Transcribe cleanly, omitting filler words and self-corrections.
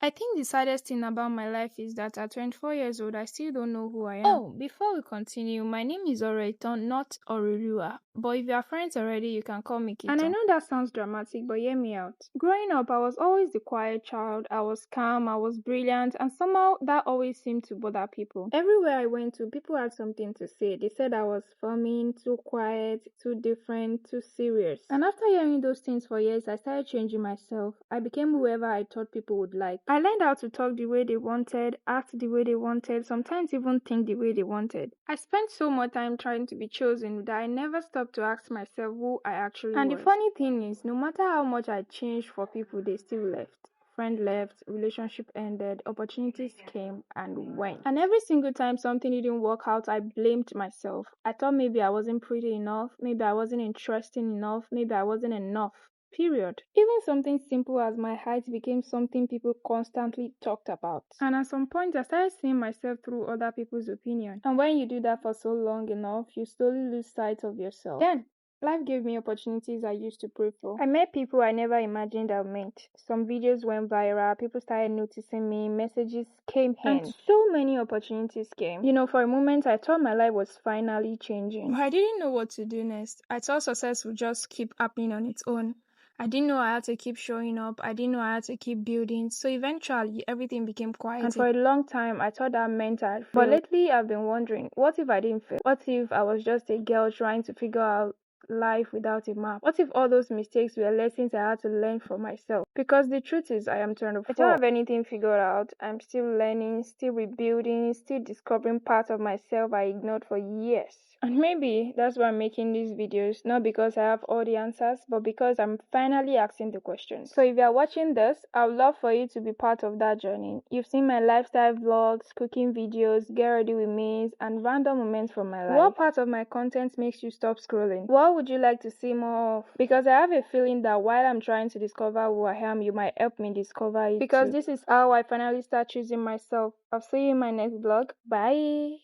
I think the saddest thing about my life is that at 24 years old, I still don't know who I am. Oh, before we continue, my name is Oreton, not Orurua. But if you are friends already, you can call me Kito. And I know that sounds dramatic, but hear me out. Growing up, I was always the quiet child. I was calm, I was brilliant, and somehow that always seemed to bother people. Everywhere I went to, people had something to say. They said I was forming, too quiet, too different, too serious. And after hearing those things for years, I started changing myself. I became whoever I thought people would like. I learned how to talk the way they wanted, act the way they wanted, sometimes even think the way they wanted. I spent so much time trying to be chosen that I never stopped to ask myself who I actually was. And the funny thing is, no matter how much I changed for people, they still left. Friend left, relationship ended, opportunities came and went. And every single time something didn't work out, I blamed myself. I thought maybe I wasn't pretty enough, maybe I wasn't interesting enough, maybe I wasn't enough. Period. Even something simple as my height became something people constantly talked about. And at some point, I started seeing myself through other people's opinion. And when you do that for so long enough, you slowly lose sight of yourself. Then, life gave me opportunities I used to pray for. I met people I never imagined I'd meet. Some videos went viral, people started noticing me, messages came in, and so many opportunities came. You know, for a moment, I thought my life was finally changing. But I didn't know what to do next. I thought success would just keep happening on its own. I didn't know I had to keep showing up. I didn't know I had to keep building. So eventually, everything became quiet. And for a long time, I thought that meant I had failed. But lately, I've been wondering, what if I didn't fail? What if I was just a girl trying to figure out life without a map? What if all those mistakes were lessons I had to learn for myself? Because the truth is, I am 24. I don't have anything figured out. I'm still learning, still rebuilding, still discovering parts of myself I ignored for years. And maybe that's why I'm making these videos, not because I have all the answers, but because I'm finally asking the questions. So if you're watching this, I would love for you to be part of that journey. You've seen my lifestyle vlogs, cooking videos, get ready with me, and random moments from my life. What part of my content makes you stop scrolling? What would you like to see more of? Because I have a feeling that while I'm trying to discover who I am, you might help me discover it because too. This is how I finally start choosing myself. I'll see you in my next vlog. Bye!